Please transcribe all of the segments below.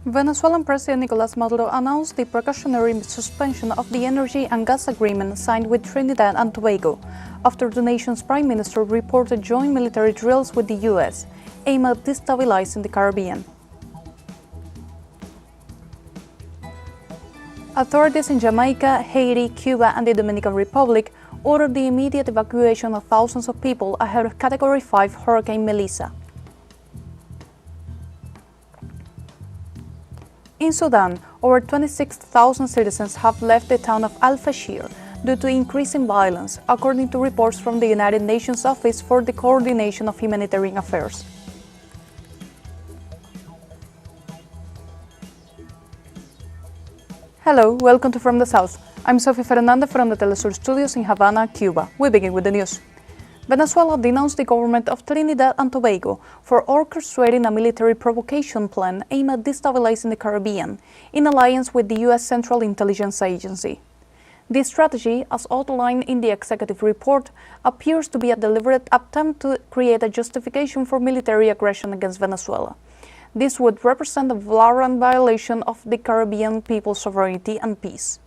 Venezuelan President Nicolas Maduro announced the precautionary suspension of the energy and gas agreement signed with Trinidad and Tobago after the nation's prime minister reported joint military drills with the U.S., aimed at destabilizing the Caribbean. Authorities in Jamaica, Haiti, Cuba, and the Dominican Republic ordered the immediate evacuation of thousands of people ahead of Category 5 Hurricane Melissa. In Sudan, over 26,000 citizens have left the town of Al-Fashir due to increasing violence, according to reports from the United Nations Office for the Coordination of Humanitarian Affairs. Hello, welcome to From the South. I'm Sophie Fernandez from the teleSUR studios in Havana, Cuba. We begin with the news. Venezuela denounced the government of Trinidad and Tobago for orchestrating a military provocation plan aimed at destabilizing the Caribbean, in alliance with the U.S. Central Intelligence Agency. This strategy, as outlined in the executive report, appears to be a deliberate attempt to create a justification for military aggression against Venezuela. This would represent a flagrant violation of the Caribbean people's sovereignty and peace.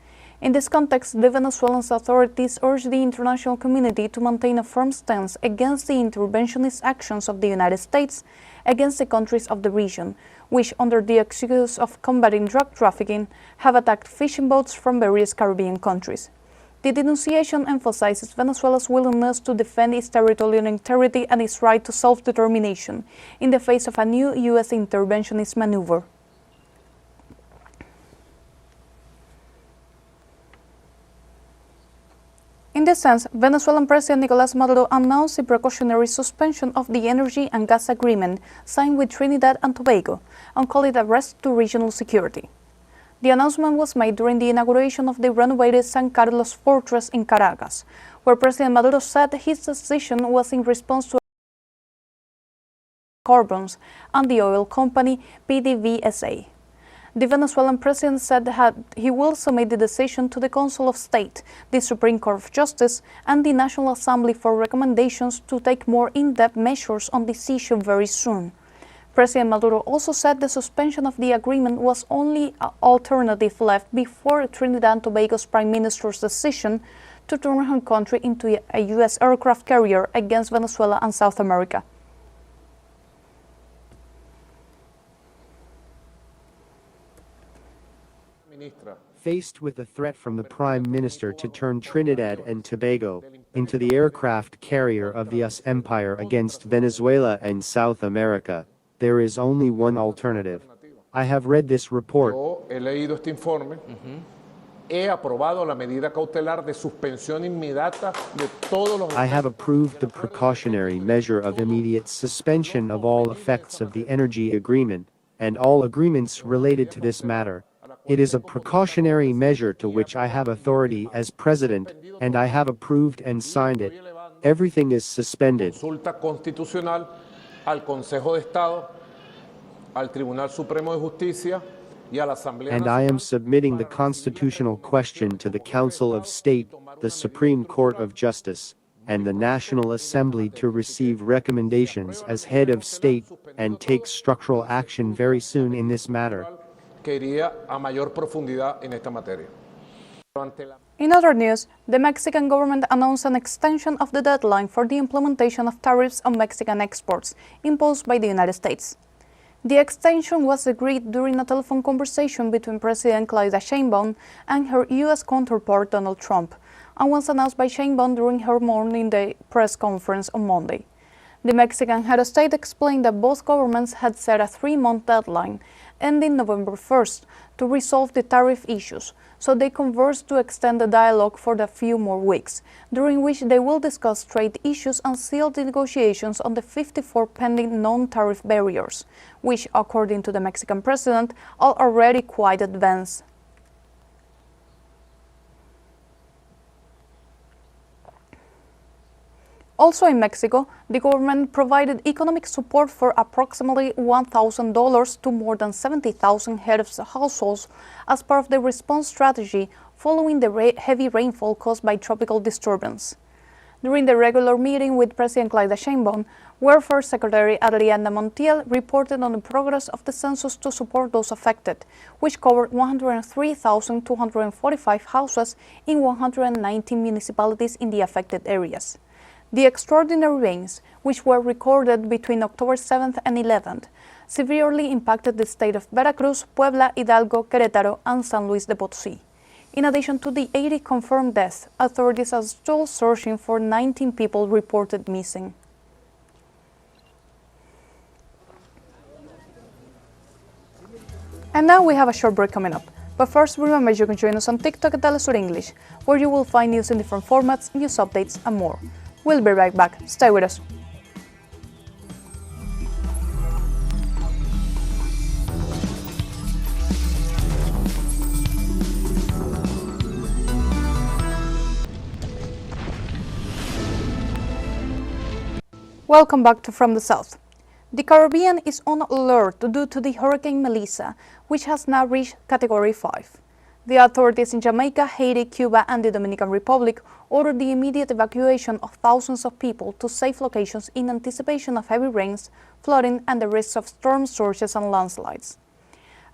In this context, the Venezuelan authorities urge the international community to maintain a firm stance against the interventionist actions of the United States against the countries of the region, which, under the excuse of combating drug trafficking, have attacked fishing boats from various Caribbean countries. The denunciation emphasizes Venezuela's willingness to defend its territorial integrity and its right to self-determination in the face of a new U.S. interventionist maneuver. In this sense, Venezuelan President Nicolas Maduro announced the precautionary suspension of the energy and gas agreement signed with Trinidad and Tobago and called it a risk to regional security. The announcement was made during the inauguration of the renovated San Carlos fortress in Caracas, where President Maduro said his decision was in response to carbons and the oil company PDVSA. The Venezuelan president said that he will submit the decision to the Council of State, the Supreme Court of Justice, and the National Assembly for recommendations to take more in-depth measures on this issue very soon. President Maduro also said the suspension of the agreement was only an alternative left before Trinidad and Tobago's Prime Minister's decision to turn her country into a U.S. aircraft carrier against Venezuela and South America. Faced with the threat from the Prime Minister to turn Trinidad and Tobago into the aircraft carrier of the US empire against Venezuela and South America, there is only one alternative. I have read this report. He leído este informe. He aprobado la medida cautelar de suspensión inmediata de todos los. I have approved the precautionary measure of immediate suspension of all effects of the energy agreement and all agreements related to this matter. It is a precautionary measure to which I have authority as president, and I have approved and signed it. Everything is suspended. Consulta constitucional al Consejo de Estado, al Tribunal Supremo de Justicia y a la Asamblea. And I am submitting the constitutional question to the Council of State, the Supreme Court of Justice, and the National Assembly to receive recommendations as head of state and take structural action very soon in this matter. Que iría a mayor profundidad en esta materia. In other news, the Mexican government announced an extension of the deadline for the implementation of tariffs on Mexican exports imposed by the United States. The extension was agreed during a telephone conversation between President Claudia Sheinbaum and her U.S. counterpart Donald Trump, and was announced by Sheinbaum during her morning day press conference on Monday. The Mexican head of state explained that both governments had set a 3-month deadline, ending November 1st, to resolve the tariff issues, so they conversed to extend the dialogue for a few more weeks, during which they will discuss trade issues and seal the negotiations on the 54 pending non-tariff barriers, which, according to the Mexican president, are already quite advanced. Also in Mexico, the government provided economic support for approximately $1,000 to more than 70,000 heads of households as part of the response strategy following the heavy rainfall caused by tropical disturbance. During the regular meeting with President Claudia Sheinbaum, Welfare Secretary Adriana Montiel reported on the progress of the census to support those affected, which covered 103,245 houses in 119 municipalities in the affected areas. The extraordinary rains, which were recorded between October 7th and 11th, severely impacted the state of Veracruz, Puebla, Hidalgo, Querétaro, and San Luis de Potosí. In addition to the 80 confirmed deaths, authorities are still searching for 19 people reported missing. And now we have a short break coming up. But first, remember you can join us on TikTok at teleSUR English, where you will find news in different formats, news updates, and more. We'll be right back. Stay with us. Welcome back to From the South. The Caribbean is on alert due to the Hurricane Melissa, which has now reached Category 5. The authorities in Jamaica, Haiti, Cuba, and the Dominican Republic ordered the immediate evacuation of thousands of people to safe locations in anticipation of heavy rains, flooding, and the risks of storm surges and landslides.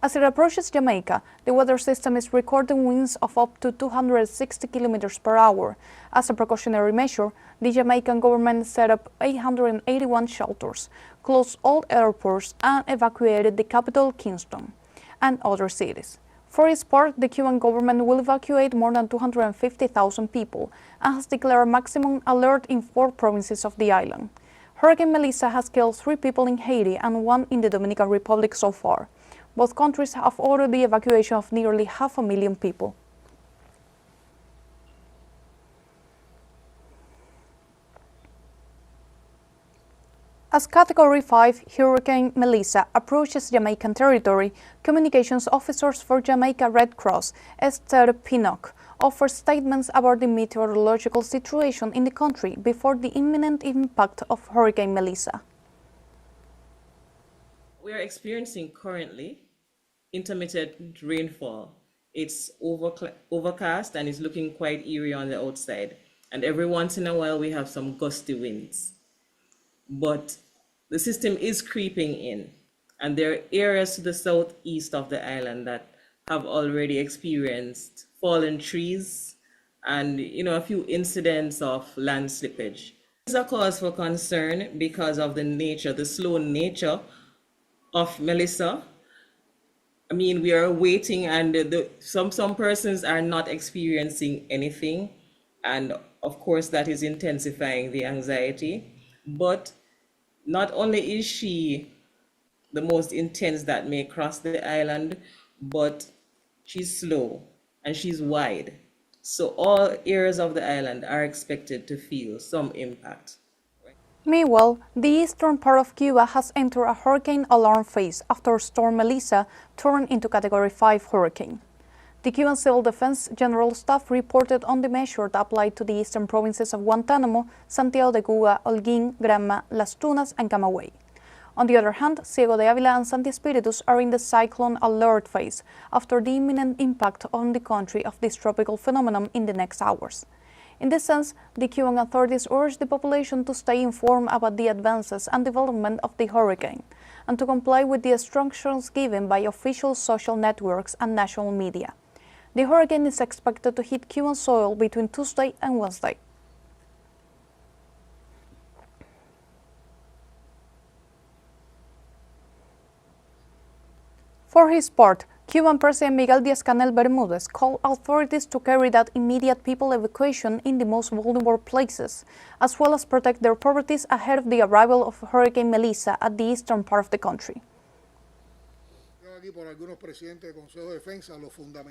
As it approaches Jamaica, the weather system is recording winds of up to 260 km per hour. As a precautionary measure, the Jamaican government set up 881 shelters, closed all airports, and evacuated the capital, Kingston, and other cities. For its part, the Cuban government will evacuate more than 250,000 people and has declared a maximum alert in 4 provinces of the island. Hurricane Melissa has killed 3 people in Haiti and 1 in the Dominican Republic so far. Both countries have ordered the evacuation of nearly 500,000 people. As Category 5 Hurricane Melissa approaches Jamaican territory, communications officers for Jamaica Red Cross, Esther Pinnock, offer statements about the meteorological situation in the country before the imminent impact of Hurricane Melissa. We are experiencing currently intermittent rainfall. It's overcast and it's looking quite eerie on the outside. And every once in a while we have some gusty winds. But the system is creeping in, and there are areas to the southeast of the island that have already experienced fallen trees and a few incidents of land slippage. It's a cause for concern because of the slow nature of Melissa. I mean, we are waiting, and some persons are not experiencing anything, and of course that is intensifying the anxiety. But not only is she the most intense that may cross the island, but she's slow and she's wide. So all areas of the island are expected to feel some impact. Meanwhile, the eastern part of Cuba has entered a hurricane alarm phase after Storm Melissa turned into Category 5 hurricane. The Cuban Civil Defense General Staff reported on the measure that applied to the eastern provinces of Guantánamo, Santiago de Cuba, Holguín, Granma, Las Tunas, and Camagüey. On the other hand, Ciego de Ávila and Santi Espíritus are in the cyclone alert phase after the imminent impact on the country of this tropical phenomenon in the next hours. In this sense, the Cuban authorities urge the population to stay informed about the advances and development of the hurricane and to comply with the instructions given by official social networks and national media. The hurricane is expected to hit Cuban soil between Tuesday and Wednesday. For his part, Cuban President Miguel Díaz-Canel Bermúdez called authorities to carry out immediate people evacuation in the most vulnerable places, as well as protect their properties ahead of the arrival of Hurricane Melissa at the eastern part of the country.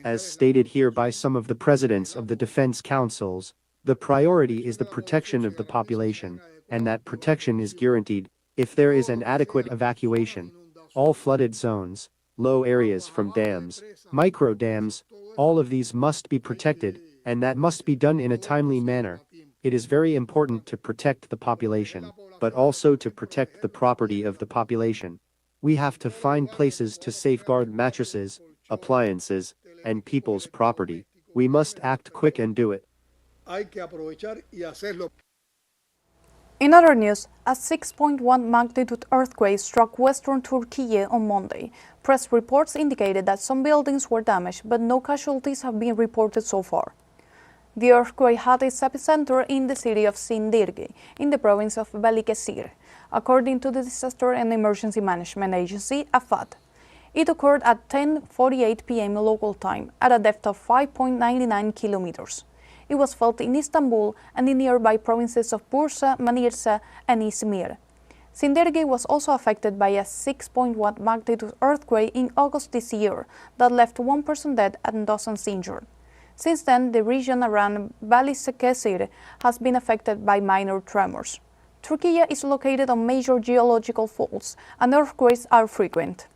As stated here by some of the presidents of the defense councils, the priority is the protection of the population, and that protection is guaranteed if there is an adequate evacuation. All flooded zones, low areas from dams, micro dams, all of these must be protected, and that must be done in a timely manner. It is very important to protect the population, but also to protect the property of the population. We have to find places to safeguard mattresses, appliances, and people's property. We must act quick and do it. In other news, a 6.1 magnitude earthquake struck western Turkey on Monday. Press reports indicated that some buildings were damaged, but no casualties have been reported so far. The earthquake had its epicenter in the city of Sindirgi, in the province of Balıkesir, according to the Disaster and Emergency Management Agency, AFAD. It occurred at 10:48 p.m. local time, at a depth of 5.99 kilometers. It was felt in Istanbul and in nearby provinces of Bursa, Manisa, and Izmir. Sindirgi was also affected by a 6.1 magnitude earthquake in August this year that left one person dead and dozens injured. Since then, the region around Balıkesir has been affected by minor tremors. Turkey is located on major geological faults, and earthquakes are frequent.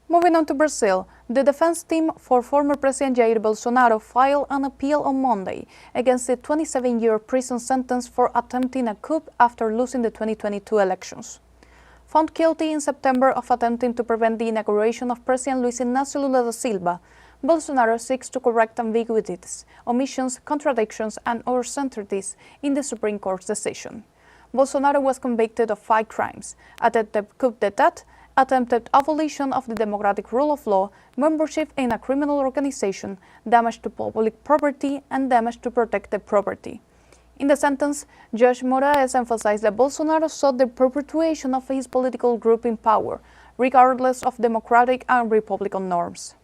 Moving on to Brazil, the defense team for former President Jair Bolsonaro filed an appeal on Monday against the 27-year prison sentence for attempting a coup after losing the 2022 elections. Found guilty in September of attempting to prevent the inauguration of President Luiz Inácio Lula da Silva, Bolsonaro seeks to correct ambiguities, omissions, contradictions, and uncertainties in the Supreme Court's decision. Bolsonaro was convicted of 5 crimes: attempted coup d'état, attempted abolition of the democratic rule of law, membership in a criminal organization, damage to public property, and damage to protected property. In the sentence, Judge Moraes emphasized that Bolsonaro sought the perpetuation of his political group in power, regardless of democratic and republican norms.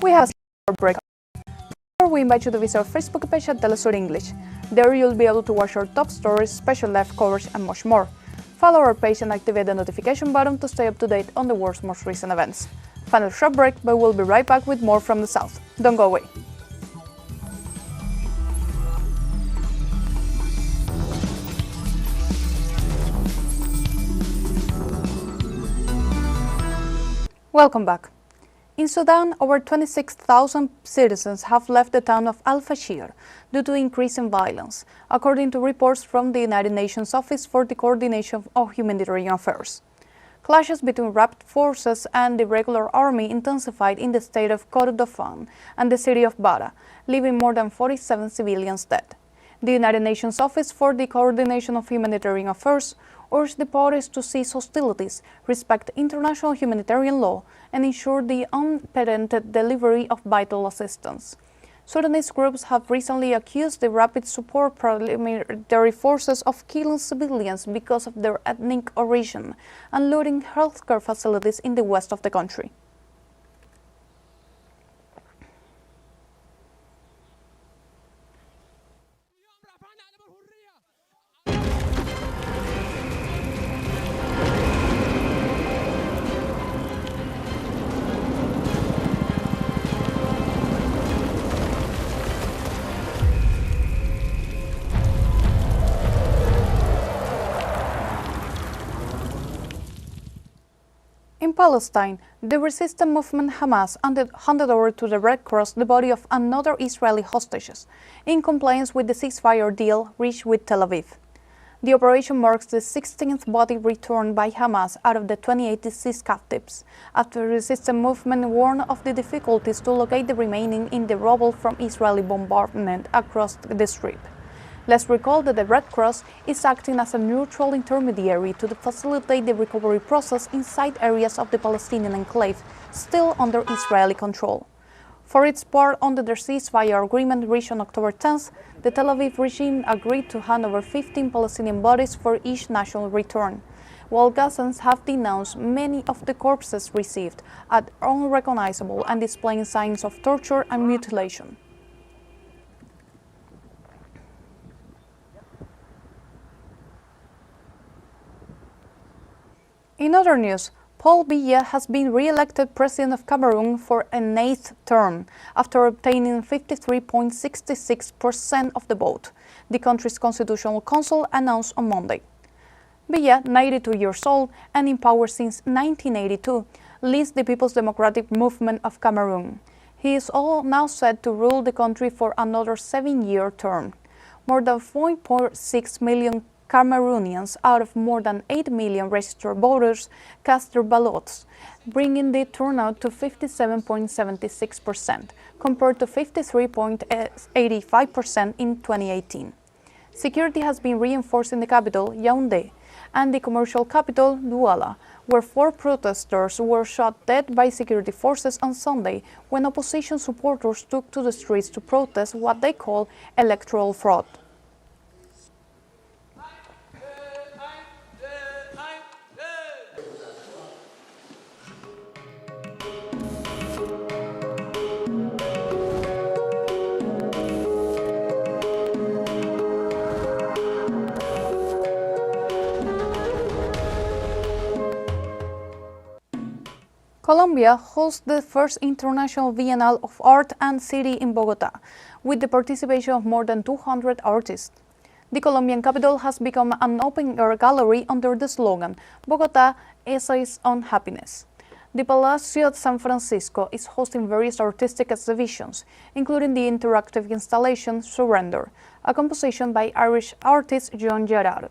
We have a break. We invite you to visit our Facebook page at teleSUR English. There you'll be able to watch our top stories, special live coverage, and much more. Follow our page and activate the notification button to stay up to date on the world's most recent events. Final short break, but we'll be right back with more from the South. Don't go away. Welcome back. In Sudan, over 26,000 citizens have left the town of Al-Fashir due to increasing violence, according to reports from the United Nations Office for the Coordination of Humanitarian Affairs. Clashes between rapid forces and the regular army intensified in the state of Kordofan and the city of Bara, leaving more than 47 civilians dead. The United Nations Office for the Coordination of Humanitarian Affairs urged the parties to cease hostilities, respect international humanitarian law, and ensure the unimpeded delivery of vital assistance. Sudanese groups have recently accused the Rapid Support paramilitary forces of killing civilians because of their ethnic origin and looting healthcare facilities in the west of the country. In Palestine, the resistance movement Hamas handed over to the Red Cross the body of another Israeli hostages, in compliance with the ceasefire deal reached with Tel Aviv. The operation marks the 16th body returned by Hamas out of the 28 deceased captives, after the resistance movement warned of the difficulties to locate the remaining in the rubble from Israeli bombardment across the Strip. Let's recall that the Red Cross is acting as a neutral intermediary to facilitate the recovery process inside areas of the Palestinian enclave still under Israeli control. For its part, under the ceasefire agreement reached on October 10th, the Tel Aviv regime agreed to hand over 15 Palestinian bodies for each national return, while Gazans have denounced many of the corpses received as unrecognizable and displaying signs of torture and mutilation. In other news, Paul Biya has been re-elected President of Cameroon for an 8th term after obtaining 53.66% of the vote, the country's Constitutional Council announced on Monday. Biya, 92 years old and in power since 1982, leads the People's Democratic Movement of Cameroon. He is now set to rule the country for another 7-year term. More than 4.6 million Cameroonians, out of more than 8 million registered voters, cast their ballots, bringing the turnout to 57.76%, compared to 53.85% in 2018. Security has been reinforced in the capital, Yaoundé, and the commercial capital, Douala, where 4 protesters were shot dead by security forces on Sunday when opposition supporters took to the streets to protest what they call electoral fraud. Colombia hosts the first International Bienal of Art and City in Bogotá, with the participation of more than 200 artists. The Colombian capital has become an open-air gallery under the slogan, Bogotá, Essays on Happiness. The Palacio de San Francisco is hosting various artistic exhibitions, including the interactive installation Surrender, a composition by Irish artist John Gerard.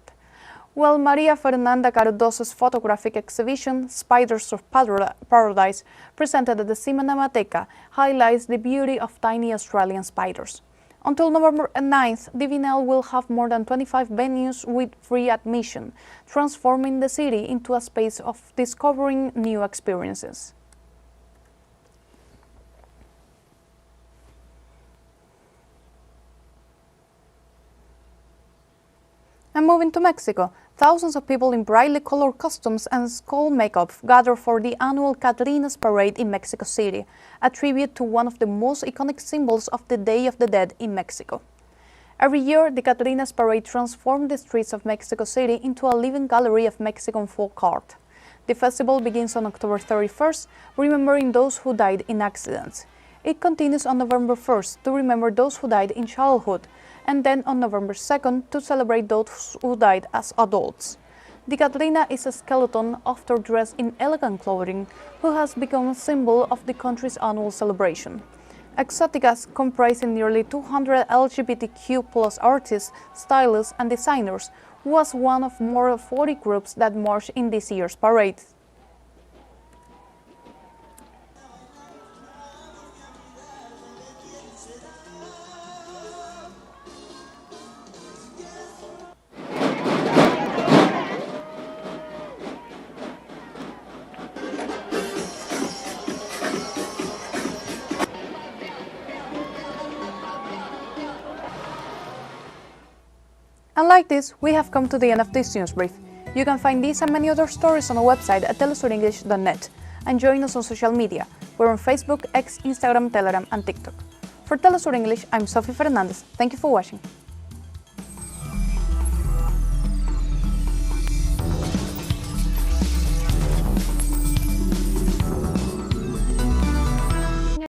While Maria Fernanda Cardoso's photographic exhibition, Spiders of Paradise, presented at the Cinemateca, highlights the beauty of tiny Australian spiders. Until November 9th, the Bienal will have more than 25 venues with free admission, transforming the city into a space of discovering new experiences. And moving to Mexico, thousands of people in brightly colored costumes and skull makeup gather for the annual Catrinas Parade in Mexico City, a tribute to one of the most iconic symbols of the Day of the Dead in Mexico. Every year, the Catrinas Parade transforms the streets of Mexico City into a living gallery of Mexican folk art. The festival begins on October 31st, remembering those who died in accidents. It continues on November 1st to remember those who died in childhood, and then on November 2nd to celebrate those who died as adults. The Catrina is a skeleton, often dressed in elegant clothing, who has become a symbol of the country's annual celebration. Exoticas, comprising nearly 200 LGBTQ+ artists, stylists, and designers, was one of more than 40 groups that marched in this year's parade. And like this, we have come to the end of this news brief. You can find these and many other stories on our website at telesurenglish.net and join us on social media. We're on Facebook, X, Instagram, Telegram, and TikTok. For TeleSUR English, I'm Sophie Fernandez. Thank you for watching.